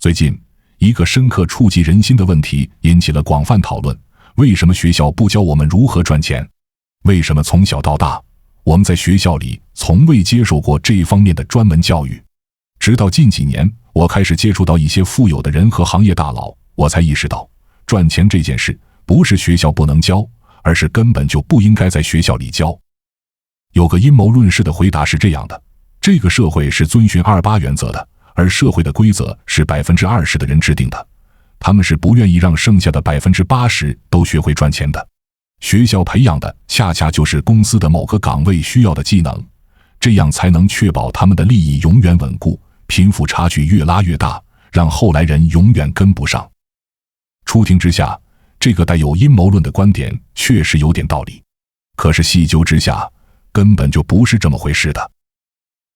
最近，一个深刻触及人心的问题引起了广泛讨论：为什么学校不教我们如何赚钱？为什么从小到大，我们在学校里从未接受过这方面的专门教育？直到近几年，我开始接触到一些富有的人和行业大佬，我才意识到，赚钱这件事不是学校不能教，而是根本就不应该在学校里教。有个阴谋论式的回答是这样的：这个社会是遵循28原则的，而社会的规则是20%的人制定的，他们是不愿意让剩下的80%都学会赚钱的。学校培养的恰恰就是公司的某个岗位需要的技能，这样才能确保他们的利益永远稳固，贫富差距越拉越大，让后来人永远跟不上。初听之下，这个带有阴谋论的观点确实有点道理，可是细究之下，根本就不是这么回事的。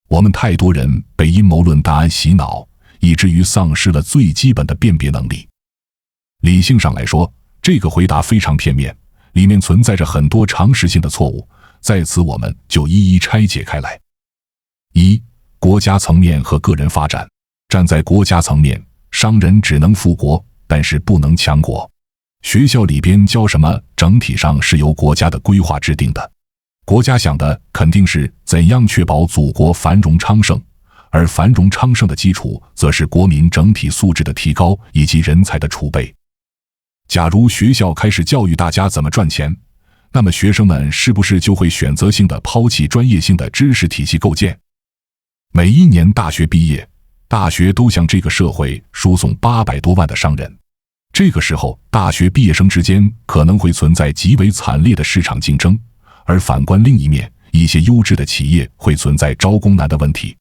我们太多人被阴谋论答案洗脑，以至于丧失了最基本的辨别能力。理性上来说，这个回答非常片面，里面存在着很多常识性的错误，在此我们就一一拆解开来。一、国家层面和个人发展。站在国家层面，商人只能富国，但是不能强国。学校里边教什么，整体上是由国家的规划制定的。国家想的肯定是怎样确保祖国繁荣昌盛，而繁荣昌盛的基础则是国民整体素质的提高以及人才的储备。假如学校开始教育大家怎么赚钱，那么学生们是不是就会选择性的抛弃专业性的知识体系构建？每一年大学毕业，大学都向这个社会输送800多万的商人。这个时候，大学毕业生之间可能会存在极为惨烈的市场竞争，而反观另一面，一些优质的企业会存在招工难的问题。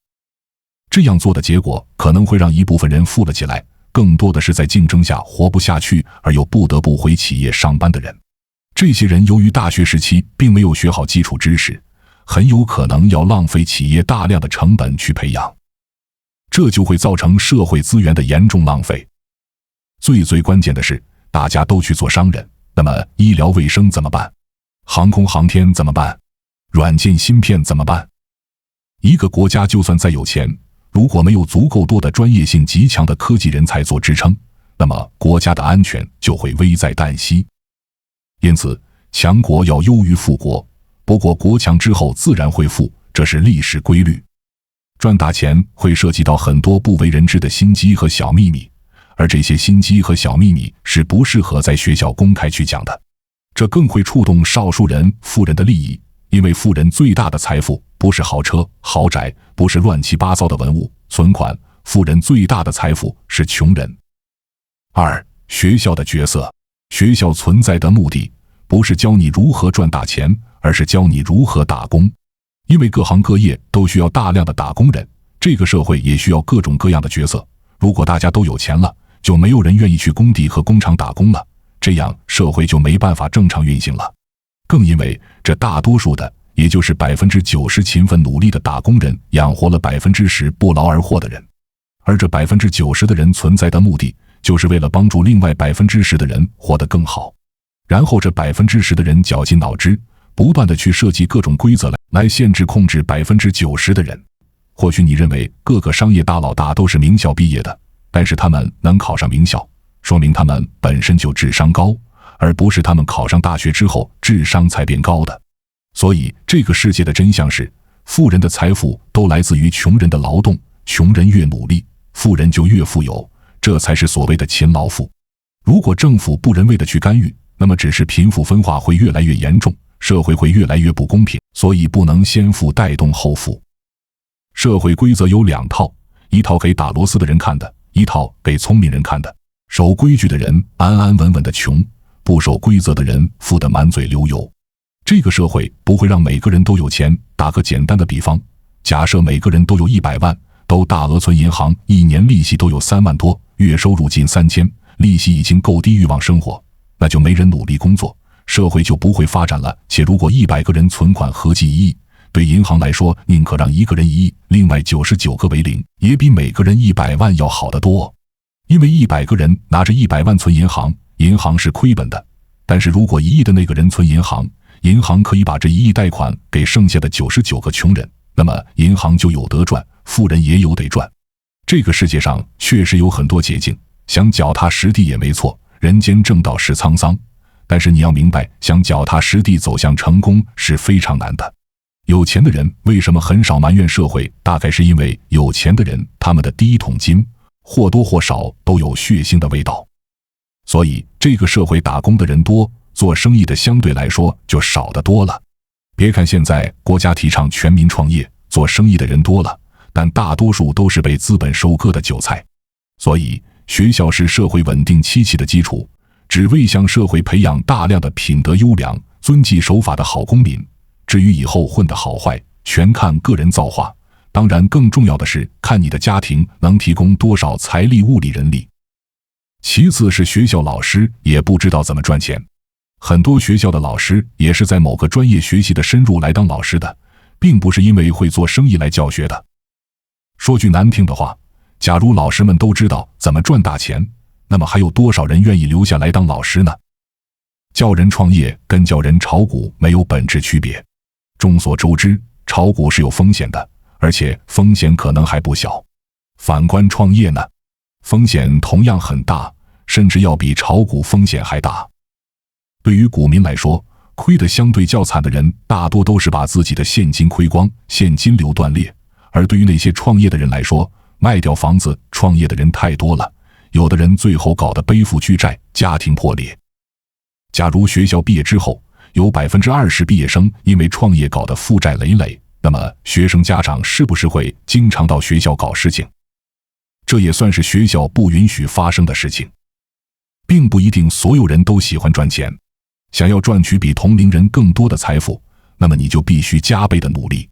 这样做的结果可能会让一部分人富了起来，更多的是在竞争下活不下去而又不得不回企业上班的人。这些人由于大学时期并没有学好基础知识，很有可能要浪费企业大量的成本去培养，这就会造成社会资源的严重浪费。最关键的是，大家都去做商人，那么医疗卫生怎么办？航空航天怎么办？软件芯片怎么办？一个国家就算再有钱，如果没有足够多的专业性极强的科技人才做支撑，那么国家的安全就会危在旦夕。因此，强国要优于富国，不过国强之后自然会富，这是历史规律。赚大钱会涉及到很多不为人知的心机和小秘密，而这些心机和小秘密是不适合在学校公开去讲的。这更会触动少数人富人的利益，因为富人最大的财富不是豪车、豪宅，不是乱七八糟的文物、存款，富人最大的财富是穷人。二、学校的角色。学校存在的目的不是教你如何赚大钱，而是教你如何打工。因为各行各业都需要大量的打工人，这个社会也需要各种各样的角色。如果大家都有钱了，就没有人愿意去工地和工厂打工了，这样社会就没办法正常运行了。更因为这大多数的，也就是90%勤奋努力的打工人养活了10%不劳而获的人，而这90%的人存在的目的就是为了帮助另外10%的人活得更好。然后这10%的人绞尽脑汁，不断地去设计各种规则来限制控制90%的人。或许你认为各个商业大老大都是名校毕业的，但是他们能考上名校，说明他们本身就智商高，而不是他们考上大学之后智商才变高的。所以这个世界的真相是，富人的财富都来自于穷人的劳动，穷人越努力，富人就越富有，这才是所谓的勤劳富。如果政府不人为的去干预，那么只是贫富分化会越来越严重，社会会越来越不公平，所以不能先富带动后富。社会规则有2套，一套给打螺丝的人看的，一套给聪明人看的。守规矩的人安安稳稳的穷，不守规则的人富得满嘴流油。这个社会不会让每个人都有钱。打个简单的比方，假设每个人都有100万，都大额存银行，一年利息都有3万多，月收入近3000，利息已经够低欲望生活，那就没人努力工作，社会就不会发展了。且如果100个人存款合计1亿，对银行来说，宁可让一个人1亿，另外99个为0，也比每个人100万要好得多。因为100个人拿着100万存银行，银行是亏本的。但是如果1亿的那个人存银行，银行可以把这1亿贷款给剩下的99个穷人，那么银行就有得赚，富人也有得赚。这个世界上确实有很多捷径，想脚踏实地也没错，人间正道是沧桑。但是你要明白，想脚踏实地走向成功是非常难的。有钱的人为什么很少埋怨社会？大概是因为有钱的人，他们的第一桶金或多或少都有血腥的味道。所以这个社会打工的人多，做生意的相对来说就少得多了。别看现在国家提倡全民创业，做生意的人多了，但大多数都是被资本收割的韭菜。所以学校是社会稳定期期的基础，只为向社会培养大量的品德优良、遵纪守法的好公民。至于以后混得好坏，全看个人造化。当然更重要的是看你的家庭能提供多少财力、物力、人力。其次是学校老师也不知道怎么赚钱，很多学校的老师也是在某个专业学习的深入来当老师的，并不是因为会做生意来教学的。说句难听的话，假如老师们都知道怎么赚大钱，那么还有多少人愿意留下来当老师呢？教人创业跟教人炒股没有本质区别。众所周知，炒股是有风险的，而且风险可能还不小。反观创业呢，风险同样很大，甚至要比炒股风险还大。对于股民来说，亏得相对较惨的人大多都是把自己的现金亏光，现金流断裂。而对于那些创业的人来说，卖掉房子创业的人太多了，有的人最后搞得背负巨债，家庭破裂。假如学校毕业之后有 20% 毕业生因为创业搞得负债累累，那么学生家长是不是会经常到学校搞事情？这也算是学校不允许发生的事情。并不一定所有人都喜欢赚钱，想要赚取比同龄人更多的财富，那么你就必须加倍的努力。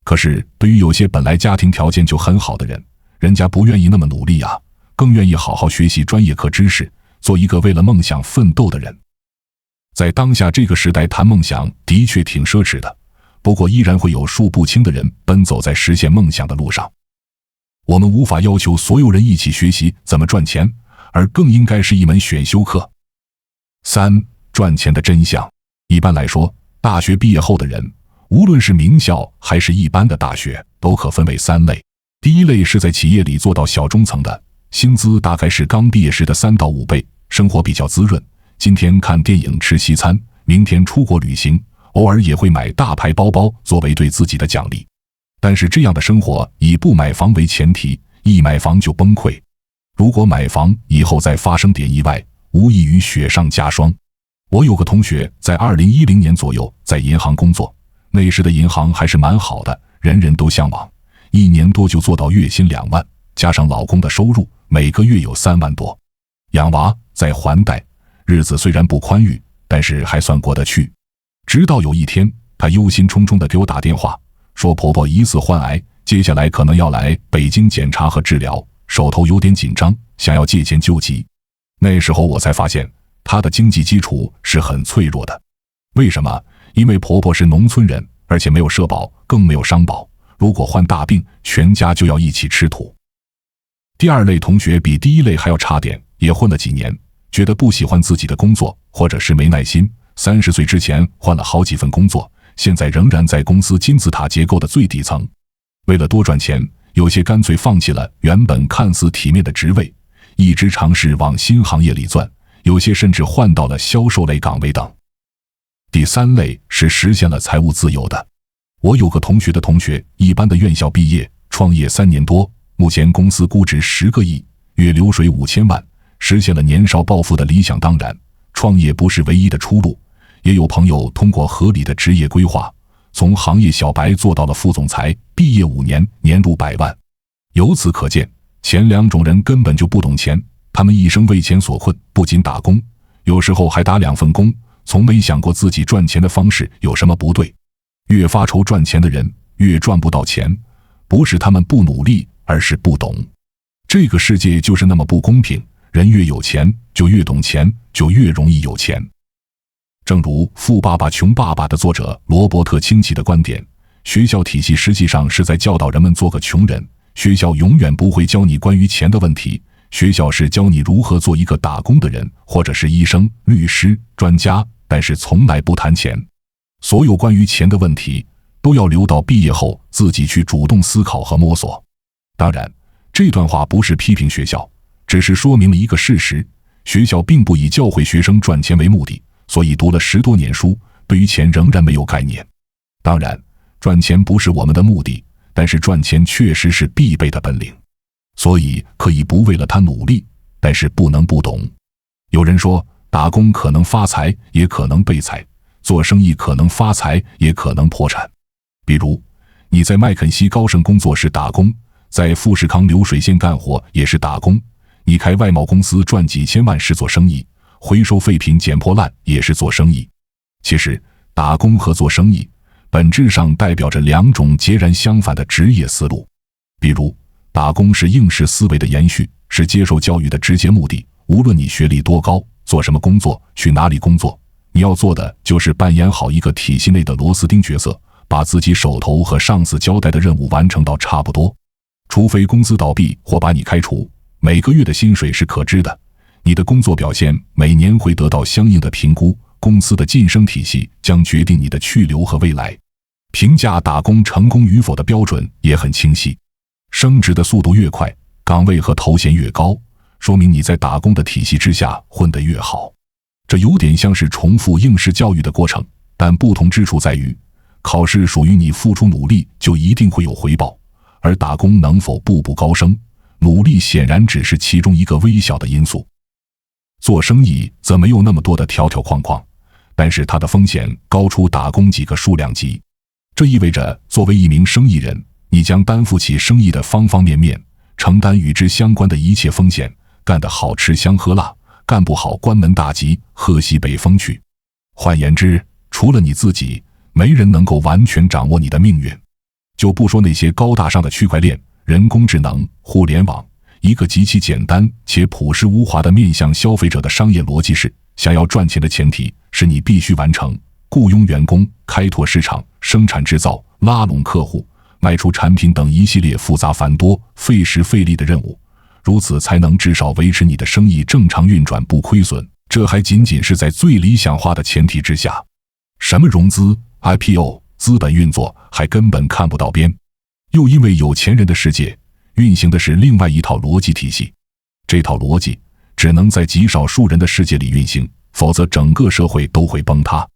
可是对于有些本来家庭条件就很好的人，人家不愿意那么努力啊，更愿意好好学习专业课知识，做一个为了梦想奋斗的人。在当下这个时代谈梦想的确挺奢侈的，不过依然会有数不清的人奔走在实现梦想的路上。我们无法要求所有人一起学习怎么赚钱，而更应该是一门选修课。3. 赚钱的真相。一般来说，大学毕业后的人，无论是名校还是一般的大学，都可分为3类。第一类是在企业里做到小中层的，薪资大概是刚毕业时的3到5倍，生活比较滋润，今天看电影吃西餐，明天出国旅行，偶尔也会买大牌包包作为对自己的奖励。但是这样的生活以不买房为前提，一买房就崩溃。如果买房以后再发生点意外，无异于雪上加霜。我有个同学在2010年左右在银行工作，那时的银行还是蛮好的，人人都向往，1年多就做到月薪2万，加上老公的收入，每个月有3万多，养娃再还贷，日子虽然不宽裕，但是还算过得去。直到有一天，她忧心忡忡地给我打电话，说婆婆疑似患癌，接下来可能要来北京检查和治疗，手头有点紧张，想要借钱救急。那时候我才发现，她的经济基础是很脆弱的。为什么？因为婆婆是农村人，而且没有社保，更没有商保，如果患大病，全家就要一起吃土。第2类同学比第1类还要差点，也混了几年，觉得不喜欢自己的工作，或者是没耐心，30岁之前换了好几份工作，现在仍然在公司金字塔结构的最底层。为了多赚钱，有些干脆放弃了原本看似体面的职位，一直尝试往新行业里钻，有些甚至换到了销售类岗位等。第3类是实现了财务自由的。我有个同学的同学，一般的院校毕业，创业3年多，目前公司估值10个亿，月流水5000万，实现了年少暴富的理想。当然，创业不是唯一的出路，也有朋友通过合理的职业规划，从行业小白做到了副总裁，毕业5年，年入100万。由此可见，前2种人根本就不懂钱，他们一生为钱所困，不仅打工，有时候还打2份工，从没想过自己赚钱的方式有什么不对。越发愁赚钱的人越赚不到钱，不是他们不努力，而是不懂。这个世界就是那么不公平，人越有钱就越懂钱，就越容易有钱。正如《富爸爸穷爸爸》的作者罗伯特清崎的观点，学校体系实际上是在教导人们做个穷人，学校永远不会教你关于钱的问题，学校是教你如何做一个打工的人，或者是医生、律师、专家，但是从来不谈钱。所有关于钱的问题都要留到毕业后自己去主动思考和摸索。当然，这段话不是批评学校，只是说明了一个事实：学校并不以教会学生赚钱为目的，所以读了10多年书，对于钱仍然没有概念。当然，赚钱不是我们的目的，但是赚钱确实是必备的本领，所以可以不为了它努力，但是不能不懂。有人说，打工可能发财，也可能被财；做生意可能发财，也可能破产。比如，你在麦肯锡高盛工作是打工，在富士康流水线干活也是打工；你开外贸公司赚几千万是做生意，回收废品捡破烂也是做生意。其实，打工和做生意本质上代表着2种截然相反的职业思路。比如，打工是应试思维的延续，是接受教育的直接目的。无论你学历多高，做什么工作，去哪里工作，你要做的就是扮演好一个体系内的螺丝钉角色，把自己手头和上司交代的任务完成到差不多。除非公司倒闭或把你开除，每个月的薪水是可知的，你的工作表现每年会得到相应的评估，公司的晋升体系将决定你的去留和未来。评价打工成功与否的标准也很清晰，升职的速度越快，岗位和头衔越高，说明你在打工的体系之下混得越好。这有点像是重复应试教育的过程，但不同之处在于，考试属于你付出努力就一定会有回报，而打工能否步步高升，努力显然只是其中一个微小的因素。做生意则没有那么多的条条框框，但是它的风险高出打工几个数量级。这意味着作为一名生意人，你将担负起生意的方方面面，承担与之相关的一切风险，干得好吃香喝辣，干不好关门大吉，喝西北风去。换言之，除了你自己，没人能够完全掌握你的命运。就不说那些高大上的区块链、人工智能、互联网，一个极其简单且朴实无华的面向消费者的商业逻辑是：想要赚钱的前提是你必须完成雇佣员工、开拓市场、生产制造、拉拢客户、卖出产品等一系列复杂繁多、费时费力的任务，如此才能至少维持你的生意正常运转不亏损。这还仅仅是在最理想化的前提之下，什么融资、IPO、资本运作还根本看不到边。又因为有钱人的世界运行的是另外一套逻辑体系，这套逻辑只能在极少数人的世界里运行，否则整个社会都会崩塌。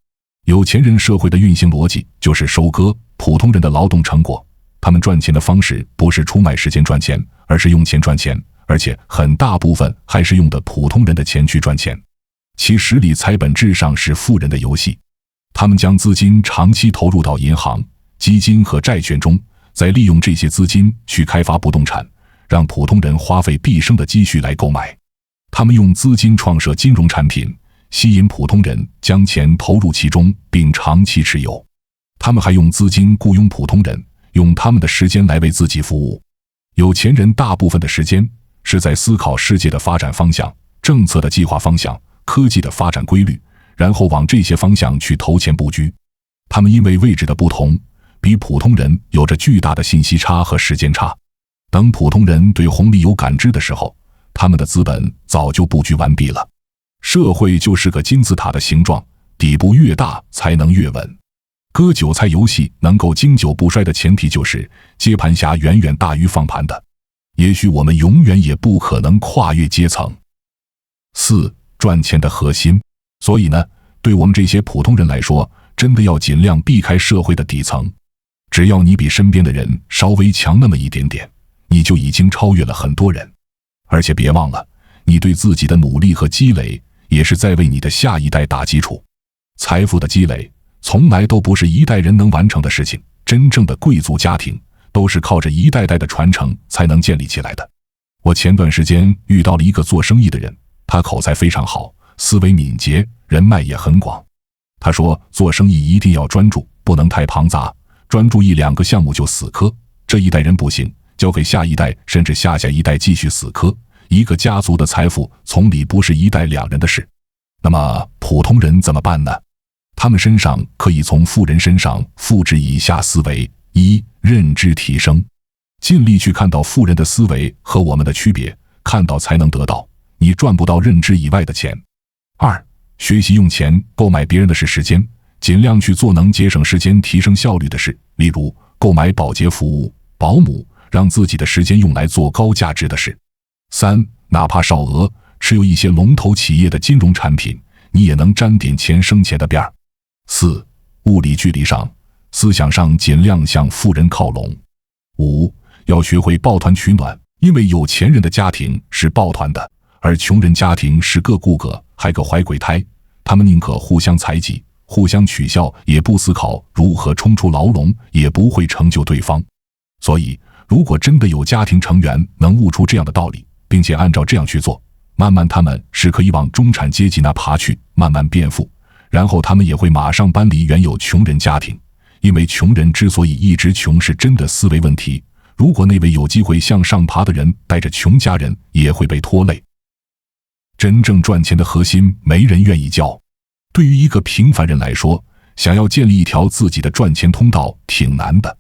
有钱人社会的运行逻辑就是收割普通人的劳动成果，他们赚钱的方式不是出卖时间赚钱，而是用钱赚钱，而且很大部分还是用的普通人的钱去赚钱。其实理财本质上是富人的游戏，他们将资金长期投入到银行、基金和债券中，再利用这些资金去开发不动产，让普通人花费毕生的积蓄来购买。他们用资金创设金融产品，吸引普通人将钱投入其中并长期持有。他们还用资金雇佣普通人，用他们的时间来为自己服务。有钱人大部分的时间是在思考世界的发展方向、政策的计划方向、科技的发展规律，然后往这些方向去投钱布局。他们因为位置的不同，比普通人有着巨大的信息差和时间差。等普通人对红利有感知的时候，他们的资本早就布局完毕了。社会就是个金字塔的形状，底部越大才能越稳。割韭菜游戏能够经久不衰的前提就是接盘侠远远大于放盘的。也许我们永远也不可能跨越阶层。4. 赚钱的核心。所以呢，对我们这些普通人来说，真的要尽量避开社会的底层。只要你比身边的人稍微强那么一点点，你就已经超越了很多人。而且别忘了，你对自己的努力和积累也是在为你的下一代打基础。财富的积累从来都不是一代人能完成的事情，真正的贵族家庭都是靠着一代代的传承才能建立起来的。我前段时间遇到了一个做生意的人，他口才非常好，思维敏捷，人脉也很广。他说，做生意一定要专注，不能太庞杂，专注1-2个项目就死磕，这一代人不行，交给下一代甚至下下一代继续死磕。一个家族的财富从里不是1代2人的事。那么普通人怎么办呢？他们身上可以从富人身上复制以下思维： 1. 认知提升，尽力去看到富人的思维和我们的区别，看到才能得到，你赚不到认知以外的钱。2. 学习用钱购买别人的是时间，尽量去做能节省时间提升效率的事，例如购买保洁服务、保姆，让自己的时间用来做高价值的事。3. 哪怕少额持有一些龙头企业的金融产品，你也能沾点钱生钱的边儿。4. 物理距离上、思想上尽量向富人靠拢。5. 要学会抱团取暖，因为有钱人的家庭是抱团的，而穷人家庭是各顾各，还各怀鬼胎，他们宁可互相猜忌、互相取笑，也不思考如何冲出牢笼，也不会成就对方。所以，如果真的有家庭成员能悟出这样的道理，并且按照这样去做，慢慢他们是可以往中产阶级那爬去，慢慢变富，然后他们也会马上搬离原有穷人家庭。因为穷人之所以一直穷，是真的思维问题。如果那位有机会向上爬的人带着穷家人，也会被拖累。真正赚钱的核心没人愿意教。对于一个平凡人来说，想要建立一条自己的赚钱通道挺难的。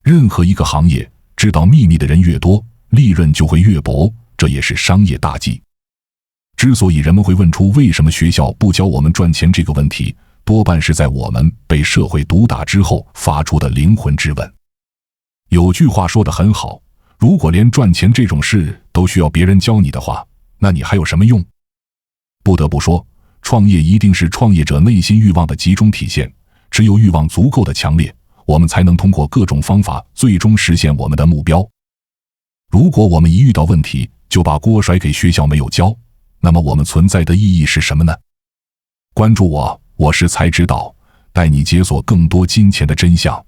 任何一个行业，知道秘密的人越多，利润就会越薄，这也是商业大忌。之所以人们会问出为什么学校不教我们赚钱这个问题，多半是在我们被社会毒打之后发出的灵魂质问。有句话说得很好，如果连赚钱这种事都需要别人教你的话，那你还有什么用？不得不说，创业一定是创业者内心欲望的集中体现，只有欲望足够的强烈，我们才能通过各种方法最终实现我们的目标。如果我们一遇到问题就把锅甩给学校没有教，那么我们存在的意义是什么呢？关注我，我是才知道，带你解锁更多金钱的真相。